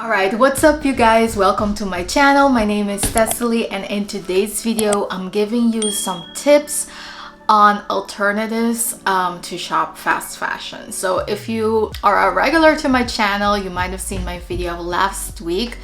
Alright, what's up you guys? Welcome to my channel. My name is Cecily, and in today's video I'm giving you some tips on alternatives to shop fast fashion. So if you are a regular to my channel, you might have seen my video last week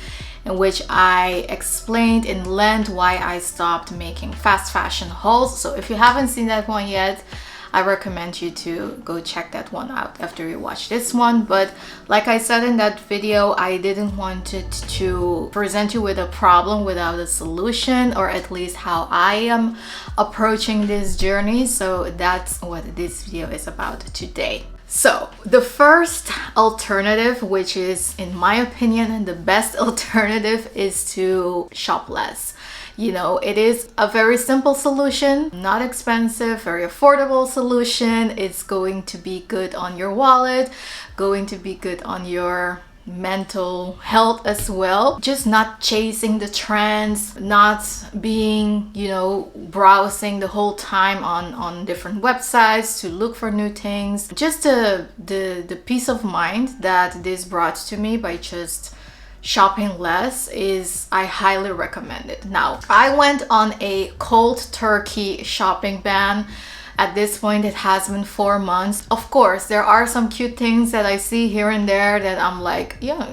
in which I explained in length why I stopped making fast fashion hauls. So if you haven't seen that one yet, I recommend you to go check that one out after you watch this one. But like I said in that video, I didn't want it to present you with a problem without a solution, or at least how I am approaching this journey. So that's what this video is about today. So the first alternative, which is in my opinion the best alternative, is to shop less. You know, it is a very simple solution, not expensive, very affordable solution. It's going to be good on your wallet, going to be good on your mental health as well. Just not chasing the trends, not being, you know, browsing the whole time on different websites to look for new things. Just the peace of mind that this brought to me by just shopping less is, I highly recommend it. Now, I went on a cold turkey shopping ban. At this point, it has been 4 months. Of course, there are some cute things that I see here and there that I'm like, yeah,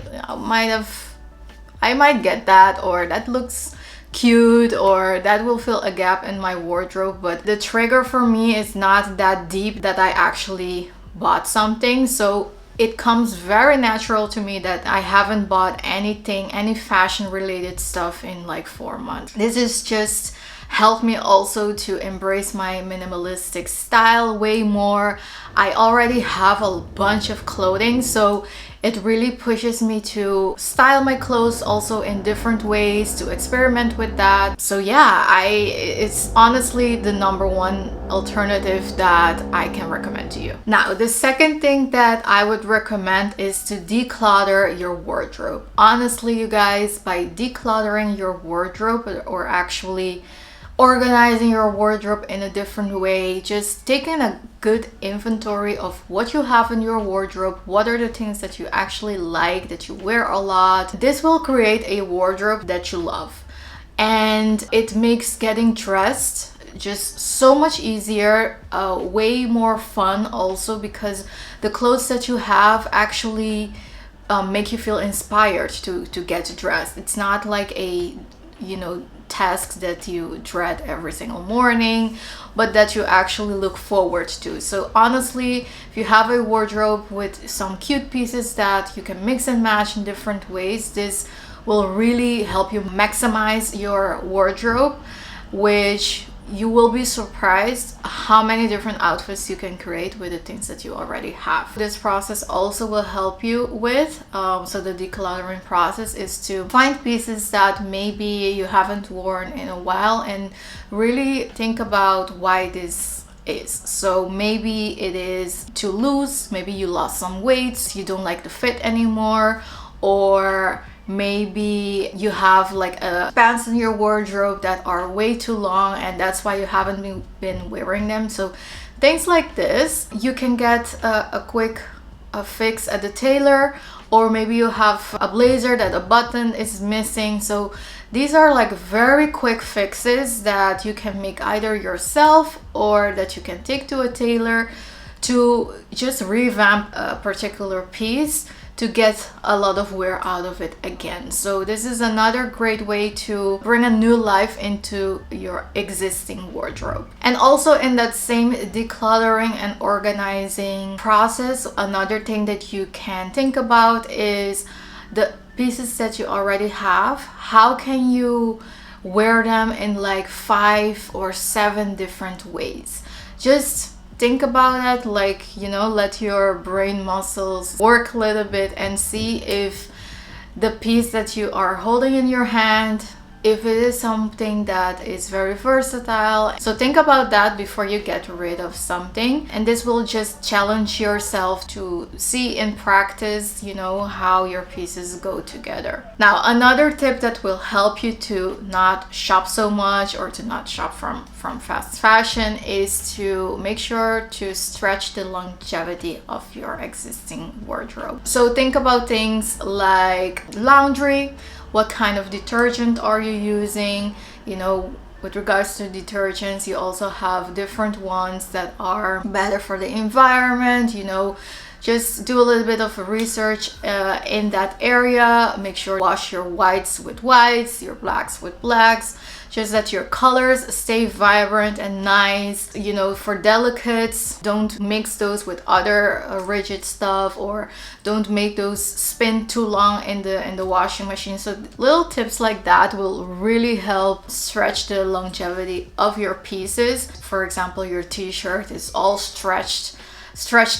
I might get that, or that looks cute, or that will fill a gap in my wardrobe. But the trigger for me is not that deep that I actually bought something. So it comes very natural to me that I haven't bought anything, any fashion related stuff in like 4 months. This is just helped me also to embrace my minimalistic style way more. I already have a bunch of clothing, so it really pushes me to style my clothes also in different ways, to experiment with that. So yeah, it's honestly the #1 alternative that I can recommend to you. Now, the second thing that I would recommend is to declutter your wardrobe. Honestly, you guys, by decluttering your wardrobe, or actually organizing your wardrobe in a different way, just taking a good inventory of what you have in your wardrobe, what are the things that you actually like, that you wear a lot. This will create a wardrobe that you love, and it makes getting dressed just so much easier, way more fun also, because the clothes that you have actually make you feel inspired to get dressed. It's not like a, you know, tasks that you dread every single morning, but that you actually look forward to. So honestly, if you have a wardrobe with some cute pieces that you can mix and match in different ways, this will really help you maximize your wardrobe, which you will be surprised how many different outfits you can create with the things that you already have. This process also will help you with, so the decluttering process is to find pieces that maybe you haven't worn in a while and really think about why this is. So maybe it is too loose, maybe you lost some weight, you don't like the fit anymore, or maybe you have like pants in your wardrobe that are way too long and that's why you haven't been wearing them. So things like this, you can get a quick fix at the tailor, or maybe you have a blazer that a button is missing. So these are like very quick fixes that you can make either yourself or that you can take to a tailor to just revamp a particular piece to get a lot of wear out of it again. So this is another great way to bring a new life into your existing wardrobe. And also in that same decluttering and organizing process, another thing that you can think about is the pieces that you already have. How can you wear them in like 5 or 7 different ways? Just think about it, like, you know, let your brain muscles work a little bit and see if the piece that you are holding in your hand if it is something that is very versatile. So think about that before you get rid of something, and this will just challenge yourself to see in practice, you know, how your pieces go together. Now, another tip that will help you to not shop so much or to not shop from fast fashion is to make sure to stretch the longevity of your existing wardrobe. So think about things like laundry. What kind of detergent are you using? You know, with regards to detergents, you also have different ones that are better for the environment. You know, just do a little bit of research in that area. Make sure you wash your whites with whites, your blacks with blacks, just that your colors stay vibrant and nice. You know, for delicates, don't mix those with other rigid stuff, or don't make those spin too long in the washing machine. So little tips like that will really help stretch the longevity of your pieces. For example, your t-shirt is all stretched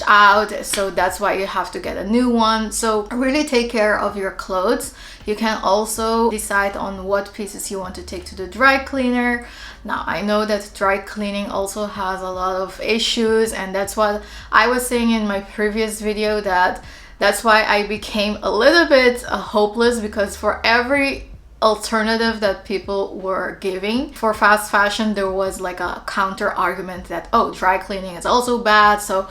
out, so that's why you have to get a new one. So really take care of your clothes. You can also decide on what pieces you want to take to the dry cleaner. Now, I know that dry cleaning also has a lot of issues, and that's what I was saying in my previous video, that's why I became a little bit hopeless, because for every alternative that people were giving for fast fashion, there was like a counter argument that, oh, dry cleaning is also bad. So,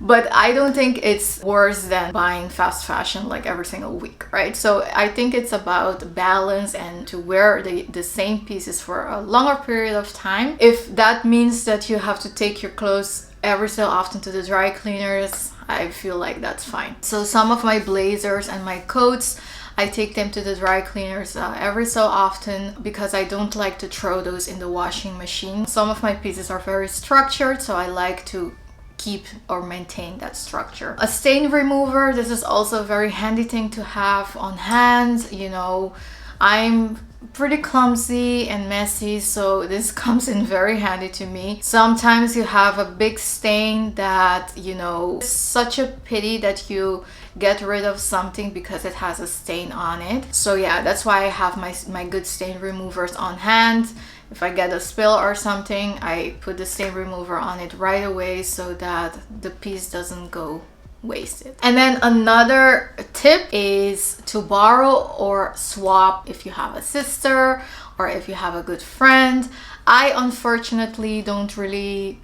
but I don't think it's worse than buying fast fashion like every single week, right? So I think it's about balance and to wear the same pieces for a longer period of time. If that means that you have to take your clothes every so often to the dry cleaners, I feel like that's fine. So some of my blazers and my coats, I take them to the dry cleaners every so often, because I don't like to throw those in the washing machine. Some of my pieces are very structured, so I like to keep or maintain that structure. A stain remover, this is also a very handy thing to have on hand. You know, I'm pretty clumsy and messy, so this comes in very handy to me. Sometimes you have a big stain that, you know, it's such a pity that you get rid of something because it has a stain on it. So yeah, that's why I have my good stain removers on hand. If I get a spill or something, I put the stain remover on it right away so that the piece doesn't go wasted. And then another tip is to borrow or swap if you have a sister or if you have a good friend. I unfortunately don't really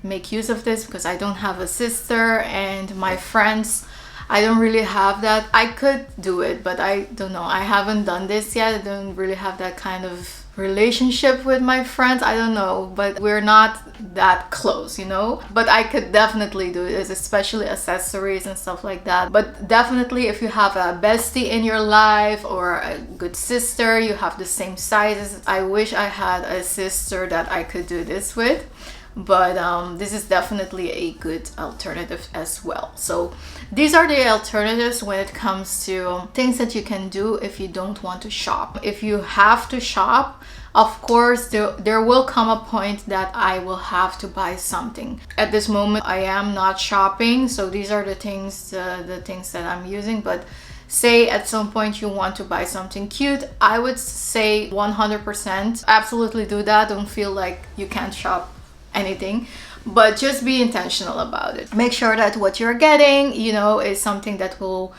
make use of this because I don't have a sister, and my friends, I don't really have that. I could do it, but I don't know. I haven't done this yet. I don't really have that kind of relationship with my friends. I don't know, but we're not that close, you know. But I could definitely do this, especially accessories and stuff like that. But definitely if you have a bestie in your life or a good sister, you have the same sizes. I wish I had a sister that I could do this with. But this is definitely a good alternative as well. So these are the alternatives when it comes to things that you can do if you don't want to shop. If you have to shop, of course there will come a point that I will have to buy something. At this moment I am not shopping, so these are the things that I'm using. But say at some point you want to buy something cute, I would say 100% absolutely do that. Don't feel like you can't shop anything, but just be intentional about it. Make sure that what you're getting, you know, is something that will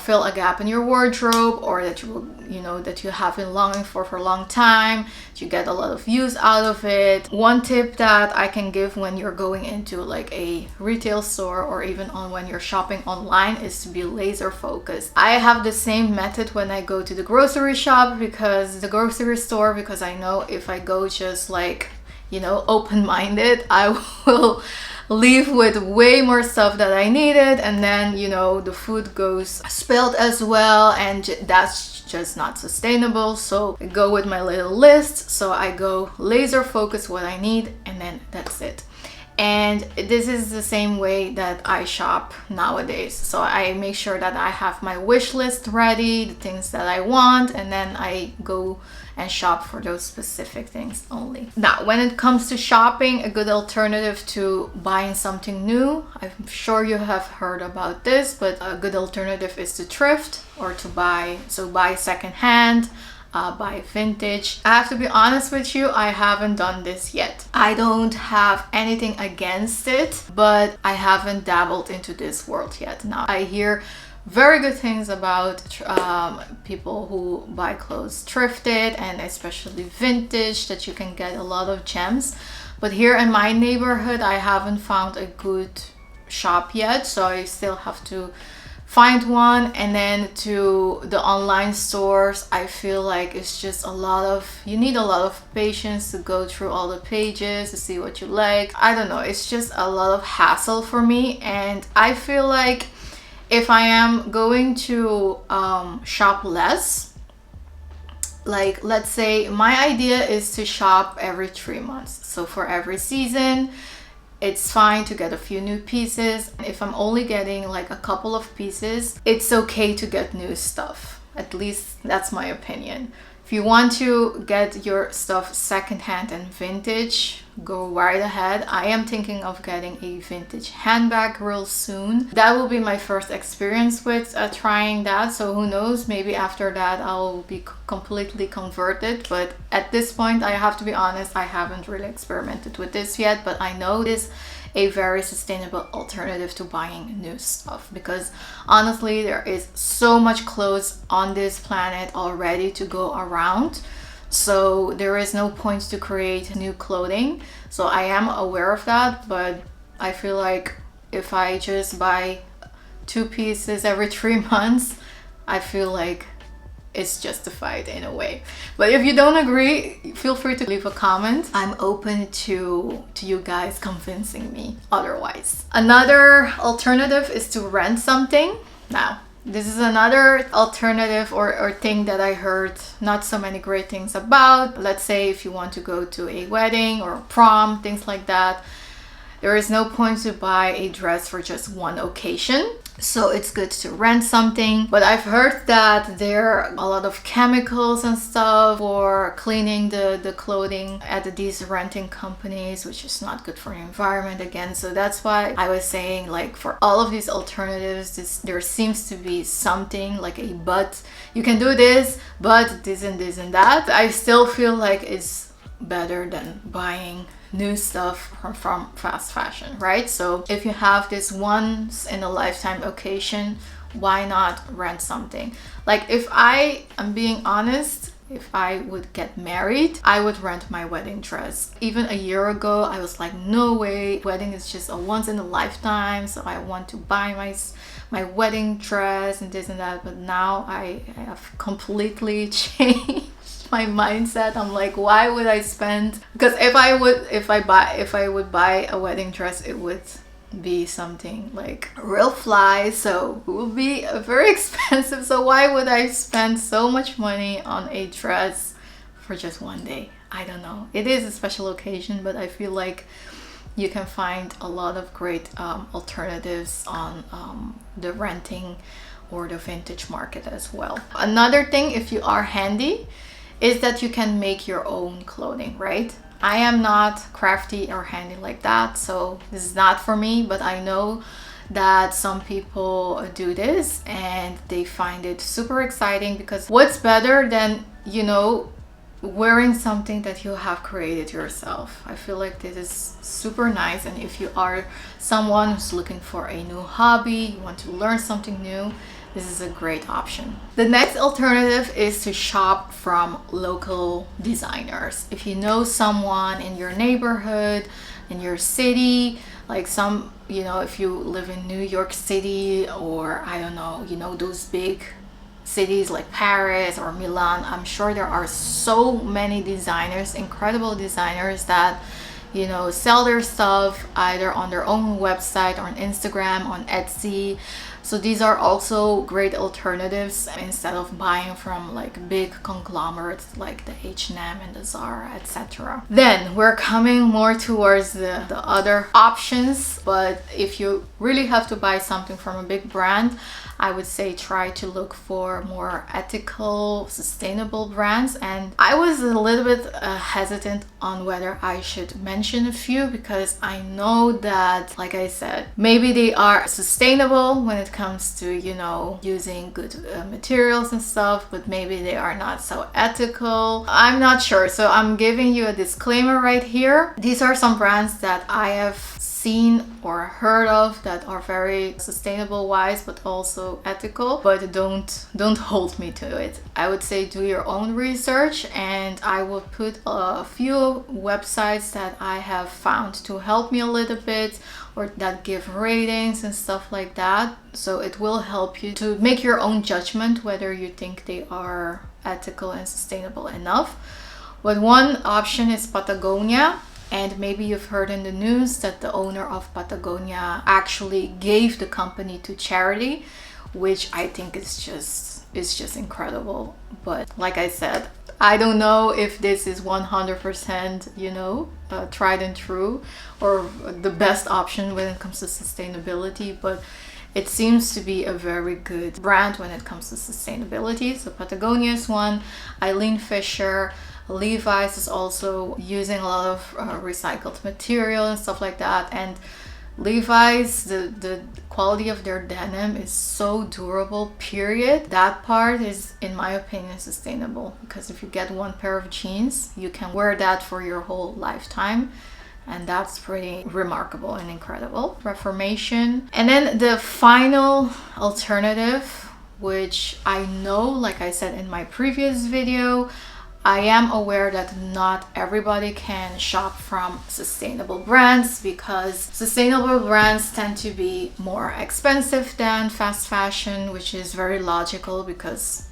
fill a gap in your wardrobe, or that you will, you know, that you have been longing for a long time. You get a lot of use out of it. One tip that I can give when you're going into like a retail store, or even when you're shopping online, is to be laser focused. I have the same method when I go to the grocery shop, because the grocery store, because I know if I go just like, you know, open-minded, I will leave with way more stuff that I needed, and then, you know, the food goes spilled as well, and that's just not sustainable. So I go with my little list. So I go laser focus what I need, and then that's it. And this is the same way that I shop nowadays. So I make sure that I have my wish list ready, the things that I want, and then I go and shop for those specific things only. Now, when it comes to shopping, a good alternative to buying something new, I'm sure you have heard about this, but a good alternative is to thrift, or to buy secondhand. buy vintage. I have to be honest with you, I haven't done this yet. I don't have anything against it, but I haven't dabbled into this world yet. Now I hear very good things about people who buy clothes thrifted and especially vintage, that you can get a lot of gems. But here in my neighborhood, I haven't found a good shop yet, so I still have to find one. And then to the online stores, I feel like it's just you need a lot of patience to go through all the pages to see what you like. I don't know, it's just a lot of hassle for me, and I feel like if I am going to shop less, like let's say my idea is to shop every 3 months. So for every season, it's fine to get a few new pieces. If I'm only getting like a couple of pieces, it's okay to get new stuff. At least that's my opinion. If you want to get your stuff secondhand and vintage, go right ahead. I am thinking of getting a vintage handbag real soon. That will be my first experience with trying that. So who knows, maybe after that I'll be completely converted. But at this point, I have to be honest, I haven't really experimented with this yet. But I know it is a very sustainable alternative to buying new stuff, because honestly there is so much clothes on this planet already to go around, so there is no point to create new clothing. So I am aware of that, but I feel like if I just buy 2 pieces every 3 months, I feel like it's justified in a way. But if you don't agree, feel free to leave a comment. I'm open to you guys convincing me otherwise. Another alternative is to rent something. Now, this is another alternative or thing that I heard not so many great things about. Let's say if you want to go to a wedding or a prom, things like that, there is no point to buy a dress for just one occasion. So it's good to rent something. But I've heard that there are a lot of chemicals and stuff for cleaning the clothing at these renting companies, which is not good for the environment again. So that's why I was saying, like, for all of these alternatives, there seems to be something like a but. You can do this, but this and that. I still feel like it's better than buying new stuff from fast fashion, right? So if you have this once in a lifetime occasion, why not rent something? Like, if I'm being honest, if I would get married, I would rent my wedding dress. Even a year ago, I was like, no way, wedding is just a once in a lifetime, so I want to buy my wedding dress and this and that. But now I have completely changed my mindset. I'm like, why would I spend? Because if I would buy a wedding dress, it would be something like real fly, so it would be very expensive. So why would I spend so much money on a dress for just one day? I don't know. It is a special occasion, but I feel like you can find a lot of great alternatives on the renting or the vintage market as well. Another thing, if you are handy, is that you can make your own clothing, right? I am not crafty or handy like that, so this is not for me, but I know that some people do this and they find it super exciting, because what's better than, you know, wearing something that you have created yourself? I feel like this is super nice. And if you are someone who's looking for a new hobby, you want to learn something new, this is a great option. The next alternative is to shop from local designers. If you know someone in your neighborhood, in your city, like some, you know, if you live in New York City, or I don't know, you know, those big cities like Paris or Milan, I'm sure there are so many designers, incredible designers that, you know, sell their stuff either on their own website or on Instagram, on Etsy. So these are also great alternatives instead of buying from like big conglomerates like the H&M and the Zara, etc. Then we're coming more towards the other options. But if you really have to buy something from a big brand, I would say try to look for more ethical, sustainable brands. And I was a little bit hesitant on whether I should mention a few, because I know that, like I said, maybe they are sustainable when it comes to, you know, using good materials and stuff, but maybe they are not so ethical. I'm not sure. So I'm giving you a disclaimer right here. These are some brands that I have seen or heard of that are very sustainable wise, but also ethical, but don't hold me to it. I would say do your own research, and I will put a few websites that I have found to help me a little bit, or that give ratings and stuff like that. So it will help you to make your own judgment whether you think they are ethical and sustainable enough. But one option is Patagonia. And maybe you've heard in the news that the owner of Patagonia actually gave the company to charity, which I think is just incredible. But like I said, I don't know if this is 100%, you know, tried and true, or the best option when it comes to sustainability, but it seems to be a very good brand when it comes to sustainability. So Patagonia is one. Eileen Fisher, Levi's is also using a lot of recycled material and stuff like that. And Levi's, the quality of their denim is so durable, period. That part is, in my opinion, sustainable, because if you get one pair of jeans, you can wear that for your whole lifetime. And that's pretty remarkable and incredible. Reformation. And then the final alternative, which I know, like I said in my previous video, I am aware that not everybody can shop from sustainable brands, because sustainable brands tend to be more expensive than fast fashion, which is very logical because,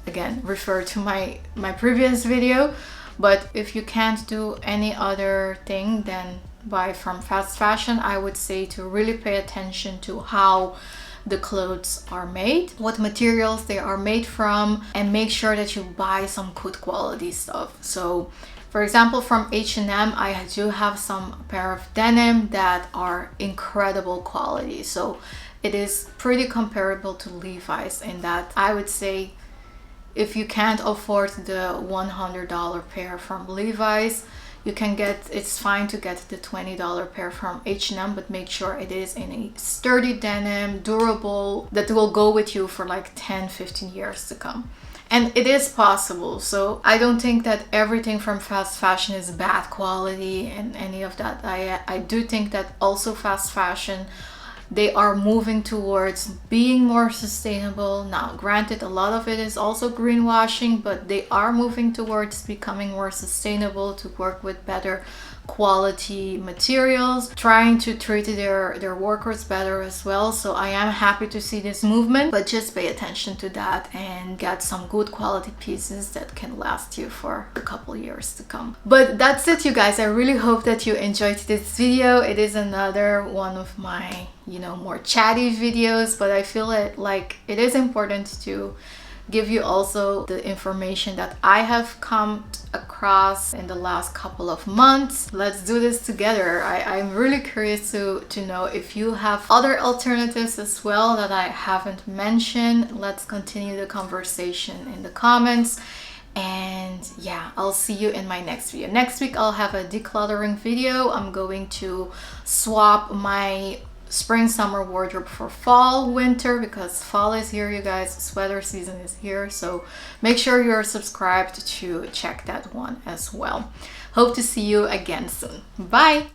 again, refer to my previous video. But if you can't do any other thing than buy from fast fashion, I would say to really pay attention to how the clothes are made, what materials they are made from, and make sure that you buy some good quality stuff. So for example, from H&M, I do have some pair of denim that are incredible quality. So it is pretty comparable to Levi's in that I would say if you can't afford the $100 pair from Levi's, you can get, it's fine to get the $20 pair from H&M, but make sure it is in a sturdy denim, durable, that will go with you for like 10-15 years to come. And it is possible. So I don't think that everything from fast fashion is bad quality and any of that. I do think that also fast fashion, they are moving towards being more sustainable. Now, granted, a lot of it is also greenwashing, but they are moving towards becoming more sustainable, to work with better quality materials, trying to treat their workers better as well. So I am happy to see this movement, but just pay attention to that and get some good quality pieces that can last you for a couple years to come. But that's it, you guys. I really hope that you enjoyed this video. It is another one of my, you know, more chatty videos, but I feel like it is important to give you also the information that I have come across in the last couple of months. Let's do this together. I'm really curious to know if you have other alternatives as well that I haven't mentioned. Let's continue the conversation in the comments. And yeah, I'll see you in my next video. Next week I'll have a decluttering video. I'm going to swap my spring summer wardrobe for fall winter, because fall is here, you guys. Sweater season is here, so make sure you're subscribed to check that one as well. Hope to see you again soon. Bye.